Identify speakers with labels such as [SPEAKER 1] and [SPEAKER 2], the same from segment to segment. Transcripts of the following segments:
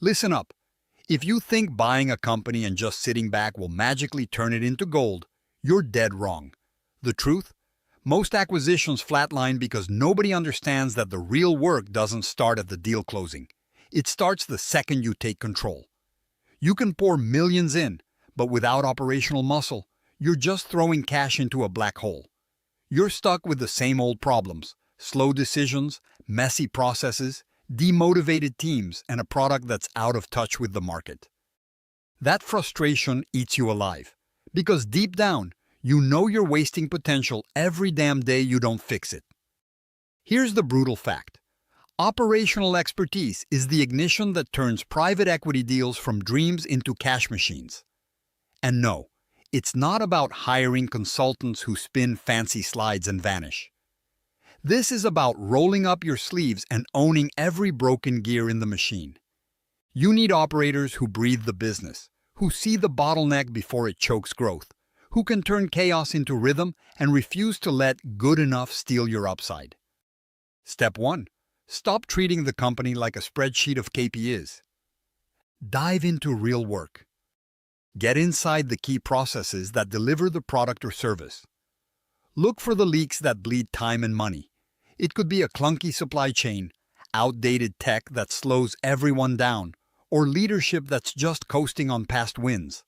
[SPEAKER 1] Listen up. If you think buying a company and just sitting back will magically turn it into gold, you're dead wrong. The truth? Most acquisitions flatline because nobody understands that the real work doesn't start at the deal closing. It starts the second you take control. You can pour millions in, but without operational muscle, you're just throwing cash into a black hole. You're stuck with the same old problems: slow decisions, messy processes, demotivated teams, and a product that's out of touch with the market. That frustration eats you alive, because deep down, you know you're wasting potential every damn day you don't fix it. Here's the brutal fact. Operational expertise is the ignition that turns private equity deals from dreams into cash machines. And no, it's not about hiring consultants who spin fancy slides and vanish. This is about rolling up your sleeves and owning every broken gear in the machine. You need operators who breathe the business, who see the bottleneck before it chokes growth, who can turn chaos into rhythm and refuse to let good enough steal your upside. Step 1. Stop treating the company like a spreadsheet of KPIs. Dive into real work. Get inside the key processes that deliver the product or service. Look for the leaks that bleed time and money. It could be a clunky supply chain, outdated tech that slows everyone down, or leadership that's just coasting on past wins.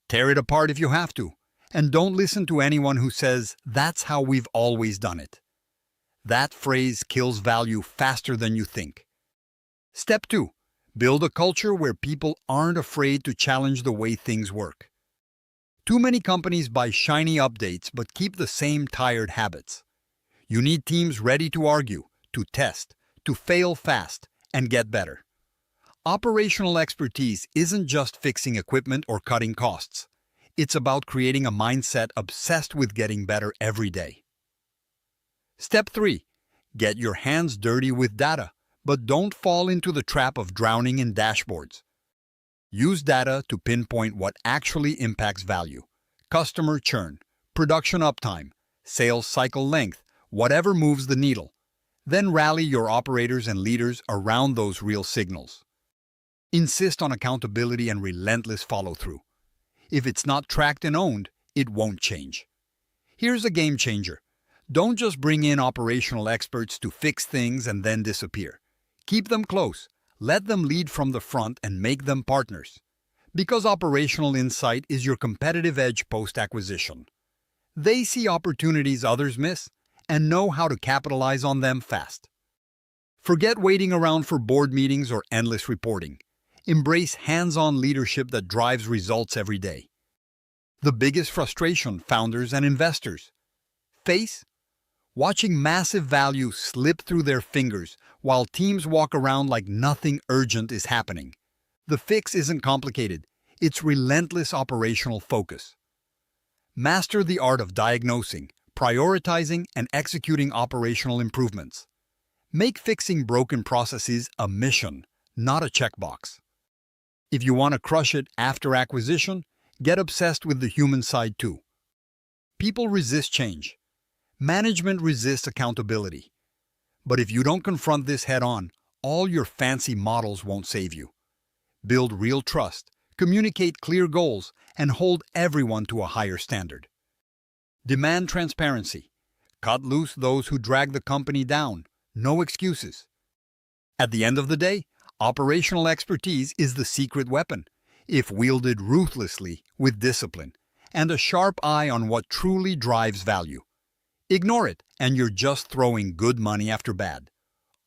[SPEAKER 1] Tear it apart if you have to, and don't listen to anyone who says, "That's how we've always done it." That phrase kills value faster than you think. Step 2. Build a culture where people aren't afraid to challenge the way things work. Too many companies buy shiny updates but keep the same tired habits. You need teams ready to argue, to test, to fail fast, and get better. Operational expertise isn't just fixing equipment or cutting costs. It's about creating a mindset obsessed with getting better every day. Step 3. Get your hands dirty with data, but don't fall into the trap of drowning in dashboards. Use data to pinpoint what actually impacts value: customer churn, production uptime, sales cycle length, whatever moves the needle. Then rally your operators and leaders around those real signals. Insist on accountability and relentless follow-through. If it's not tracked and owned, it won't change. Here's a game changer. Don't just bring in operational experts to fix things and then disappear. Keep them close. Let them lead from the front and make them partners. Because operational insight is your competitive edge post-acquisition. They see opportunities others miss and know how to capitalize on them fast. Forget waiting around for board meetings or endless reporting. Embrace hands-on leadership that drives results every day. The biggest frustration founders and investors face: watching massive value slip through their fingers while teams walk around like nothing urgent is happening. The fix isn't complicated. It's relentless operational focus. Master the art of diagnosing, prioritizing, and executing operational improvements. Make fixing broken processes a mission, not a checkbox. If you want to crush it after acquisition, get obsessed with the human side too. People resist change. Management resists accountability. But if you don't confront this head-on, all your fancy models won't save you. Build real trust, communicate clear goals, and hold everyone to a higher standard. Demand transparency. Cut loose those who drag the company down. No excuses. At the end of the day, operational expertise is the secret weapon, if wielded ruthlessly with discipline and a sharp eye on what truly drives value. Ignore it, and you're just throwing good money after bad.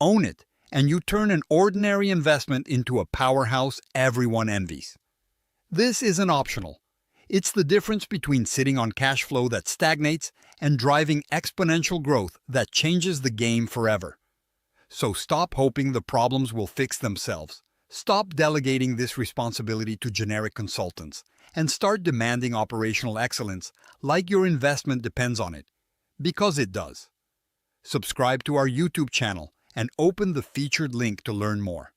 [SPEAKER 1] Own it, and you turn an ordinary investment into a powerhouse everyone envies. This isn't optional. It's the difference between sitting on cash flow that stagnates and driving exponential growth that changes the game forever. So stop hoping the problems will fix themselves. Stop delegating this responsibility to generic consultants, and start demanding operational excellence like your investment depends on it. Because it does. Subscribe to our YouTube channel and open the featured link to learn more.